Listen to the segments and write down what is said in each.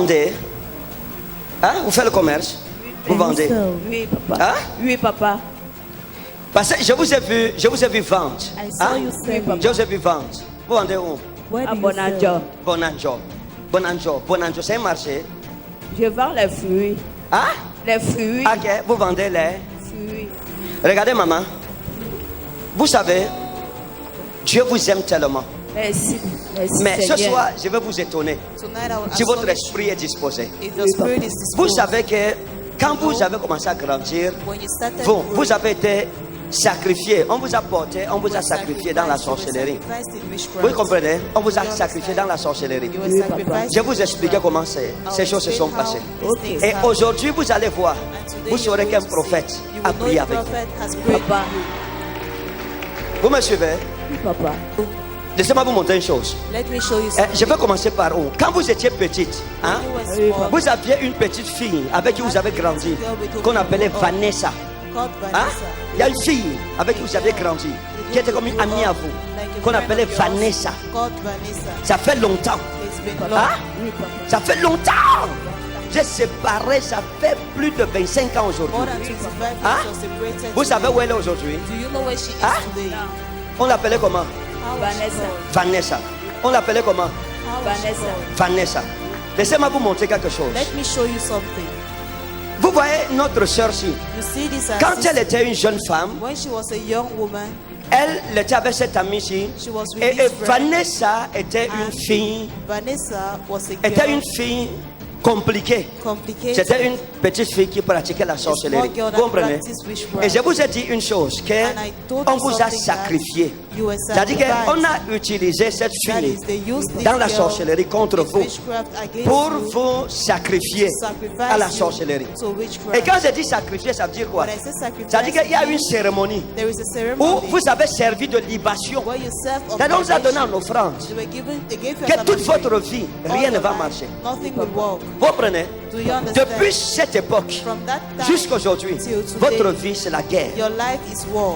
vendez? Hein? Vous faites le commerce? Vous vendez? Oui, papa. Hein? Oui, papa. Parce que je vous ai vu vendre. Hein? Oui, papa. Je vous ai vu vendre. Vous vendez où? À Bonanjo. Bonanjo, c'est un marché. Je vends les fruits. Hein? Les fruits. Ok, vous vendez les Fruits. Regardez maman. Vous savez, Dieu vous aime tellement. Merci. Merci. Mais ce Seigneur. soir, je vais vous étonner. Tonight I will Si votre astonish esprit est disposé. you if your spirit is Vous disposed. savez que quand vous avez commencé à grandir, When you started vous avez été sacrifié. On vous a porté, on vous a sacrifié dans la sorcellerie. Vous comprenez? On vous a sacrifié dans la sorcellerie. Je vais vous expliquer comment ces choses se sont passées. Et aujourd'hui, vous allez voir, vous saurez qu'un prophète a prié avec vous. Papa. Vous me suivez? Oui, papa. Laissez-moi vous montrer une chose. Let me show you Je something. vais commencer par où? Quand vous étiez petite, hein, When you were small, vous aviez une petite fille avec qui vous avez grandi, qu'on appelait Vanessa. called Hein? Vanessa. Il y a une fille avec qui vous avez grandi, qui était comme une amie à vous, qu'on appelait Vanessa. Called Vanessa. Ça fait longtemps. It's been long. Hein? Oui, papa. Ça fait longtemps. J'ai séparé, ça fait plus de 25 ans aujourd'hui. More than 25 Hein? years was separated. Vous savez où elle est aujourd'hui? Do you know where she is Hein? today? On l'appelait comment? How was she Vanessa. called? Vanessa. On l'appelait comment? How was she Vanessa. called? Vanessa. Laissez-moi vous montrer quelque chose. Let me show you something. Vous voyez notre sœur-ci. You see this Quand sister, elle était une jeune femme, when she was a young woman, elle était avec cette amie-ci. she was with Et this friend. Vanessa était une And fille, Vanessa was a était girl, une fille compliquée. complicated. C'était une petite fille qui pratiquait la sorcellerie. small girl Vous that comprenez? practiced witchcraft. Et je vous ai dit une chose, And I told qu'on you vous a something sacrifié. that you were C'est-à-dire qu'on sacrificed. a utilisé cette That fille is, they used this dans la girl sorcellerie contre with vous witchcraft against pour you, vous sacrifier to sacrifice à la you sorcellerie. to witchcraft. Et quand je dis sacrifier, ça veut dire quoi? When I say sacrifice, Ça veut dire qu'il y a une cérémonie there is a où ceremony vous avez servi de libation. where you serve of C'est-à-dire on vous a donné en libation. offrande They were given, they gave you que as an toute offering. votre vie, All rien ne your va life, marcher. nothing will work. Vous comprenez? Do you understand? Depuis cette époque From that time jusqu'à aujourd'hui, till today, votre vie c'est la guerre. your life is war.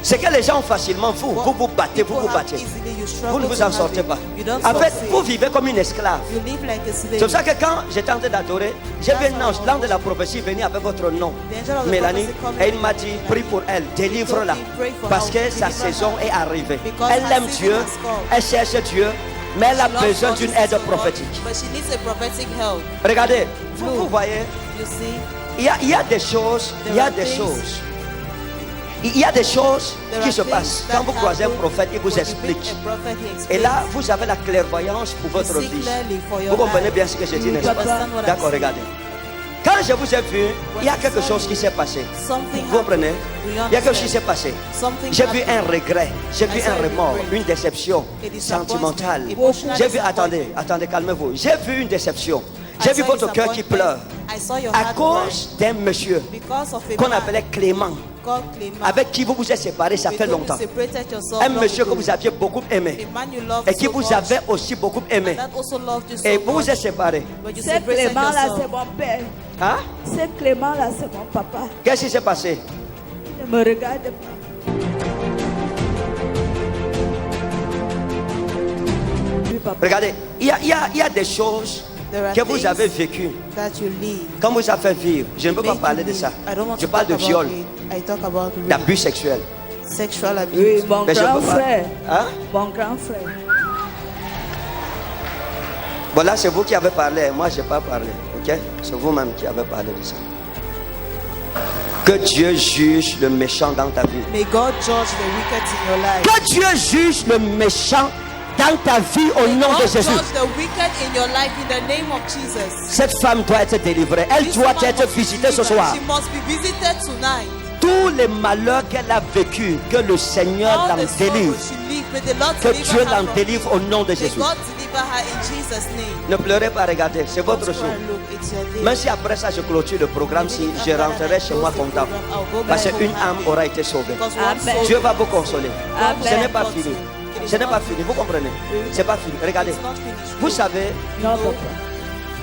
C'est que les gens facilement, vous vous battez, vous People vous have battez. easily, you Vous struggle ne vous to en have sortez it. pas. You don't En fait, succeed. vous vivez comme une esclave. You live like a slave. C'est pour ça que quand j'étais en train d'adorer, j'ai vu un ange, l'ange de la prophétie venir avec votre nom, The angel of the Mélanie, prophecy come et il m'a dit, prie pour elle, délivre-la, Pray for parce her, que sa deliver her. saison est arrivée. Because Elle her aime season Dieu, has come. elle cherche Dieu, mais elle a She loves besoin God, d'une she aide seeks God, prophétique. But she needs a prophetic help. Regardez, vous voyez, You see, il y a des choses, il y a des choses. Il y a des choses there qui are se things passent that quand vous croisez un happen prophète, il vous when you explique. meet a prophet, he Et explains. là, vous avez la clairvoyance pour votre see vie. clearly for your Vous comprenez life. bien ce que je dis, You n'est-ce pas? understand what I'm D'accord, saying? regardez. Quand je vous ai vu, il y a quelque chose qui s'est passé. Something Vous comprenez? happened. Il y a quelque chose qui s'est passé. Something J'ai vu happened. un regret, j'ai vu I saw un a remords, regret. une déception A disappointment, sentimentale. emotional J'ai vu, disappointment. attendez, calmez-vous. J'ai vu une déception. J'ai I vu saw votre cœur qui disappointment. pleure I saw your à heart cause d'un monsieur break because of a qu'on man appelait Clément, called Clement. avec qui vous vous êtes séparés, ça With fait whom you longtemps. separated yourself Un long monsieur que ago. vous aviez beaucoup aimé A man you loved et qui so vous much, avez aussi beaucoup aimé. and that also loved you so Et vous vous much. êtes séparés. But you Ce separated Clément-là, c'est yourself. mon père. Hein? Ce Clément-là, c'est mon papa. Qu'est-ce qui s'est passé? Ne me regarde pas. Oui, papa. Regardez, il y a des choses There are que vous things avez vécues, that you live. qu'on vous a fait vivre. Je ne peux pas Make you parler de live. ça. I don't want Je to parle talk de about viol, it. I talk about rape, d'abus sexuel. sexual abuse. Oui, mon Mais je grand peux pas. frère. Hein? Mon grand frère. Voilà, c'est vous qui avez parlé. Moi, je n'ai pas parlé. Ok? C'est vous-même qui avez parlé de ça. Que Dieu juge le méchant dans ta vie. May God judge the wicked in your life. Que Dieu juge le méchant dans ta vie au nom de God Jésus. judge the wicked in your life in the name of Jesus. Cette femme doit être délivrée. Elle This doit woman être must be visitée ce delivered. soir. She must be visited tonight. Tous les malheurs qu'elle a vécus, que le Seigneur All l'en the sorrow délivre. she lived, may the Lord Que deliver Dieu her l'en from délivre au nom de May Jésus. God deliver her in Jesus' name. Ne pleurez pas, regardez, c'est votre Don't jour. cry, look, it's your day. Même si après ça je clôture le programme, si je rentrerai chez moi content. Parce qu'une âme aura été sauvée. Because one Amen. soul Dieu va vous consoler. Amen. Ce n'est pas fini. Ce n'est pas fini, vous comprenez? C'est pas fini. Regardez, is not finished. vous savez, Non, papa.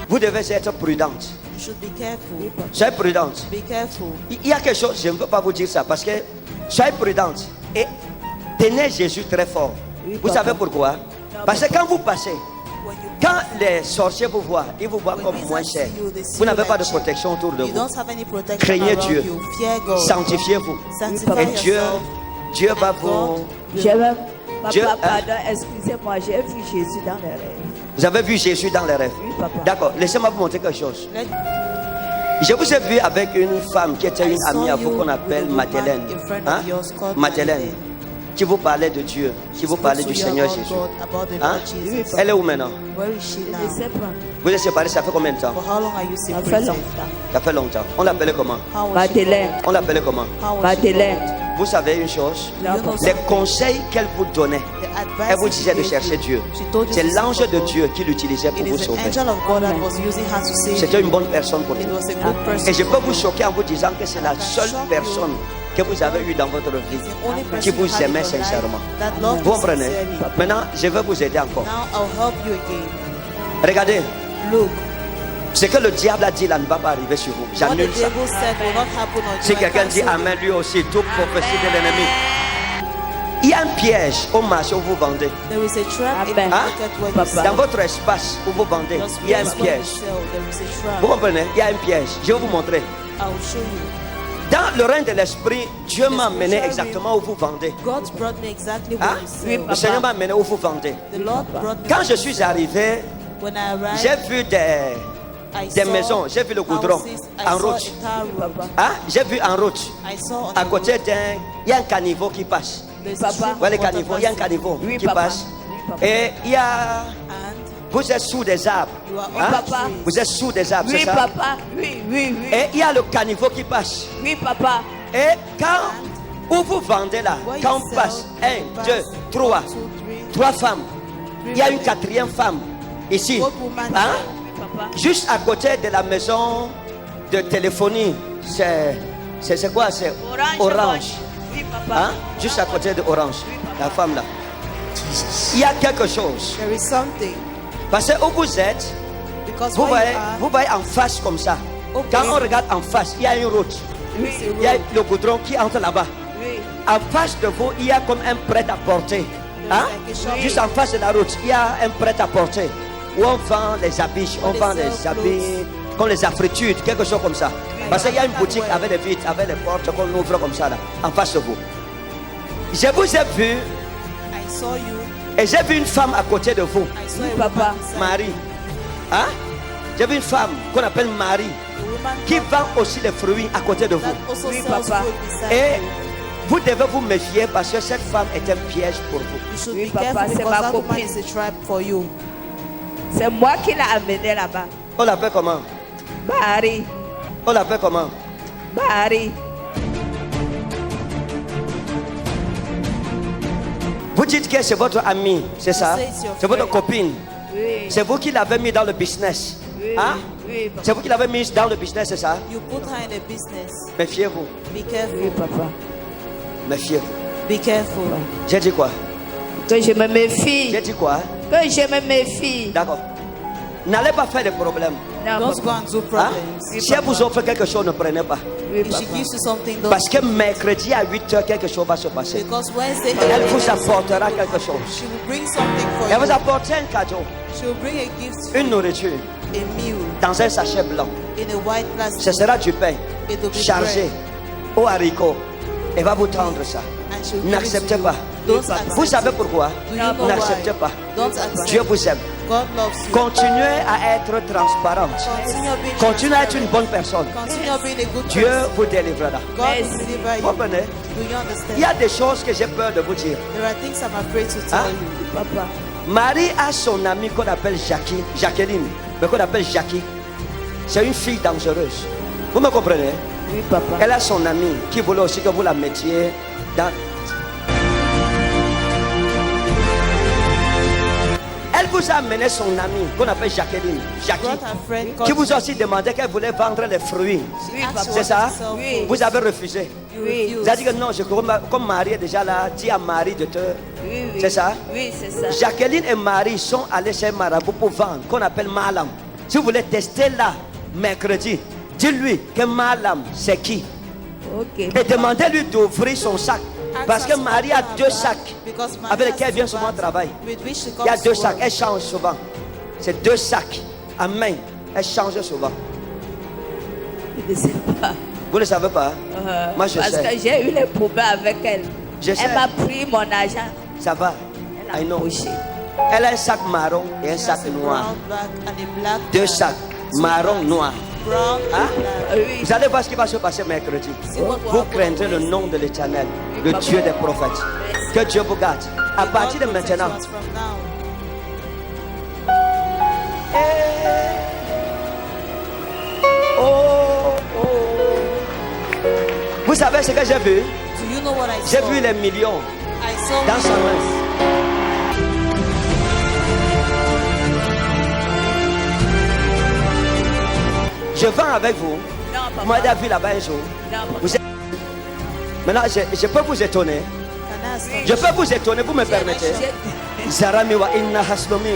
vous devez être prudente. You should be careful. Soyez prudente. Be careful. Il y a quelque chose, je ne peux pas vous dire ça parce que soyez prudente et tenez Jésus très fort. Oui, Vous papa. savez pourquoi? Parce que quand vous passez, When you Quand les sorciers vous voient, ils vous voient comme moins cher. Vous n'avez pas de protection autour de You vous. don't have any protection Craignez around Dieu. you. Fear God. Sanctifiez-vous. Sanctify Et Dieu va And vous... God J'ai même, Dieu, papa, hein? pardon, excusez-moi, j'ai vu Jésus dans les rêves. Vous avez vu Jésus dans les rêves. Oui, papa. D'accord, laissez-moi vous montrer quelque chose. Let Je vous ai vu avec une femme qui était I une saw amie à vous you qu'on appelle with a woman Madeleine. in front Hein? of yours called Madeleine. Madeleine. Qui vous parlait de Dieu, qui vous parlait du Spoke to you Seigneur about Jésus. God, about the Hein? Lord Jesus. Elle est où maintenant? Where is she Je ne now? sais pas. Vous êtes séparés, ça fait combien de temps? For how long are you Ça fait separated? longtemps. Ça fait longtemps. On l'appelait comment? How was she Madeleine. called? On l'appelait comment? How was she Madeleine. called? Vous savez une chose? Non, You know papa. Les conseils qu'elle vous donnait, The advice elle vous she disait de gave chercher you, Dieu. she told you C'est to seek l'ange for de God. Dieu qui l'utilisait pour It vous is the sauver. angel of God that was using her to save C'était you. une bonne personne pour It vous. was a good person. Et je peux vous choquer en vous disant que c'est la I can seule shock you. personne que vous avez eue dans votre vie It's the only qui person vous you had in aimait your life sincèrement. that loved Vous you comprenez? sincerely. Maintenant, je vais vous aider encore. Now I'll help you again. Regardez, Look, ce que le diable a dit là ne va pas arriver sur vous. what the J'annule ça. devil said will not happen on you. Si I quelqu'un dit cancel it. Amen, lui aussi, toute prophétie de l'ennemi. Il y a un piège au marché où vous vendez. There is a trap in the Amen. market where you Papa. sell. Dans votre espace où vous vendez, Just il y a un where you piège. sell, there is a trap. Vous comprenez? Il y a un piège. Je vais vous montrer. I'll show you. Dans le règne de l'esprit, Dieu m'a amené exactement où vous vendez. God brought me exactly Hein? where you Oui, sell. Le Seigneur m'a amené où vous vendez. The Lord brought me. Quand je suis arrivé, When I arrived, j'ai vu des I saw maisons, j'ai vu le goudron houses, I en saw route. a tar road. Hein? J'ai vu en route. I saw on À the côté road, d'un, il y a un caniveau qui passe. there's Papa. a stream Vous voyez of le water caniveau? Il y a un passing. caniveau Oui, qui papa. passe. Oui, papa. Et il y a, And vous êtes sous des arbres. you are Hein? on Papa. the trees. Vous êtes sous des arbres, Oui, c'est ça? papa. Oui, oui, oui. Et il y a le caniveau qui passe. Oui, papa. Et quand où vous vendez là, Where you quand on sell, passe, you 1, pass 2, 3, 1, 2, 3. 3 femmes. Il y a une quatrième femme ici. Both women Hein? there. Papa. Juste à côté de la maison de téléphonie. C'est quoi? C'est Orange. Oui, papa. Hein? Juste à côté de Orange. La femme là. Il y a quelque chose. There is something. Parce que où vous êtes, Because vous where voyez, vous voyez en face comme ça. Ok. Quand on regarde en face, il y a une route. you are, it's a Il y a road. le goudron qui entre là-bas. Oui. En face de vous, il y a comme un prêt-à-porter. Hein? There's like a shop. Juste en face de la route, il y a un prêt-à-porter où on vend les habits, on They vend sell les habits, comme les afritudes, quelque chose comme ça. Parce qu'il y a une boutique avec des vitres, avec des portes qu'on ouvre comme ça, là, en face de vous. Je vous ai vu I saw you. et j'ai vu une femme à côté de vous, I saw Oui, a papa. woman beside Marie. Hein? J'ai vu une femme qu'on appelle Marie you. A woman qui vend aussi des fruits à côté de that vous. also Oui, sells papa. food beside Et you. vous devez vous méfier parce que cette femme est un piège pour vous. You should Oui, be papa, careful c'est because ma that woman copine. is a trap for you. C'est moi qui l'ai amené là-bas. On l'appelle comment? Barry. On l'appelle comment? Barry. Vous dites que c'est votre ami, c'est ça? You say it's your C'est votre friend. copine. Oui. C'est vous qui l'avez mis dans le business. Oui. Hein? Oui, papa. C'est vous qui l'avez mis dans le business, c'est ça? You put her in a business. Méfiez-vous. Be careful. Oui, papa. Méfiez-vous. Be careful. J'ai dit quoi? Que je me méfie. J'ai dit quoi? Que je me méfie. D'accord. N'allez pas faire des problèmes. Non, Don't papa. go and do Hein? problems. Si elle vous offre quelque chose, ne prenez pas. Oui, If she papa. gives you something, don't. Parce que mercredi à 8h, quelque chose va se passer. Because Wednesday, Elle vous apportera quelque chose. she will bring something for Elle vous you. apportera un cadeau, She will bring a gift, une nourriture, a meal dans un sachet blanc. in a white plastic. Ce sera du pain It will be chargé bread. aux haricots. Elle va vous tendre ça. And she will give it N'acceptez to you. pas. Don't accept Vous it. savez pourquoi? Do you know N'acceptez why? pas. Don't accept. Dieu vous aime. God loves you. Continuez à être transparente. Continue being Continuez à être une transparent. bonne personne. Continue being a good Dieu person. vous délivrera. God will Merci. deliver Vous you. comprenez? Do you understand? Il y a des choses que j'ai peur de vous dire. There are things I'm afraid to tell Hein? you. Papa. Marie a son amie qu'on appelle Jacqueline, mais qu'on appelle Jackie. C'est une fille dangereuse. Vous me comprenez? Oui, papa. Elle a son amie qui voulait aussi que vous la mettiez dans... Elle vous a amené son amie qu'on appelle Jacqueline, Jackie, Brought her friend qui called vous a aussi demandé qu'elle voulait vendre les fruits. Oui, asked papa. you C'est ça? to sell Oui. food. Vous avez refusé. You Oui. refused. Vous avez dit que non, comme Marie est déjà là, dis à Marie de te... Oui, oui. C'est ça? Oui, c'est ça. Jacqueline et Marie sont allés chez Marabout pour vendre, qu'on appelle Malam. Si vous voulez tester là, mercredi, dis-lui que Malam, c'est qui? Ok. Et demandez-lui d'ouvrir son sac. Ask Parce her que to Marie a open her 2 bag, sacs because Marie avec has lesquels elle vient two souvent bags travailler. with which she Il y a comes 2 to sacs, work. elle change souvent. c'est 2 sacs à main. Elle change souvent. Je ne sais pas. Vous ne savez pas? Moi, je Parce sais. que j'ai eu les problèmes avec elle. Je sais. Elle m'a pris mon argent. Ça va. Elle I a know. poché. Elle a un sac marron et un She sac has a noir. brown bag and a black 2 bag. sacs, marron, noir. Brown Hein? and black. Oui. Vous allez voir ce qui va se passer mercredi. See what will Vous happen craindrez on le Wednesday. nom de l'Éternel, le Dieu des prophètes. Que Dieu vous garde. À God partir de protect maintenant, us from now. oh, oh. Vous savez ce que j'ai vu? Do you know what I J'ai saw? vu les millions I saw dans sa main. Je vends avec vous. Non, papa. Moi, j'ai vu là-bas un jour. Non, papa. Vous êtes- Maintenant, je peux vous étonner. Can I ask Je peux vous étonner, vous me permettez? Zarami wa inna haslomi.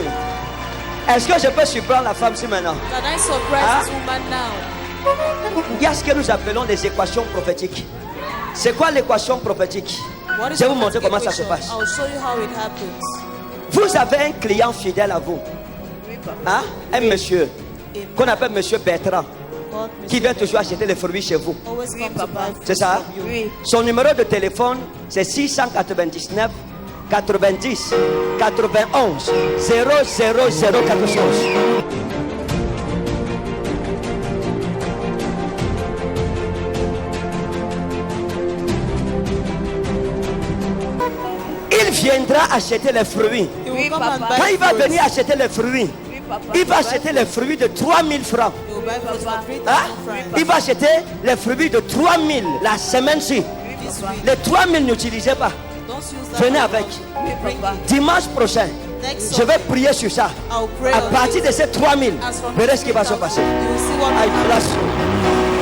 Est-ce que je peux surprendre la femme si maintenant? Can I surprise Hein? this woman now? Il y a ce que nous appelons les équations prophétiques. C'est quoi l'équation prophétique? What is Je vais vous the montrer comment ça se equation? passe. I'll show you how it happens. Vous avez un client fidèle à vous, Oui, papa. hein? Un monsieur qu'on appelle monsieur Bertrand, God, qui Mr. vient toujours acheter les fruits chez vous. Always Oui, come to papa. buy C'est food ça? from you. Oui. Son numéro de téléphone, c'est 699 90 91 00014. Il viendra acheter les fruits. He Oui, will come and papa. buy Quand il va fruits. venir acheter les fruits, Oui, papa. il va acheter les fruits de 3000 francs. He will buy fruits for 3,000 Hein? francs. Il va acheter les fruits de 3000 la semaine-ci. This week. Les 3000 n'utilisez pas. Don't use that. Venez one. avec. Oui, Bring papa. it. Dimanche prochain, Next je vais Sunday, prier sur ça. I'll pray À on partir it. de ces 3000, As from verrez ce qui va se 3,000, passer. you will see what I will happen. bless you.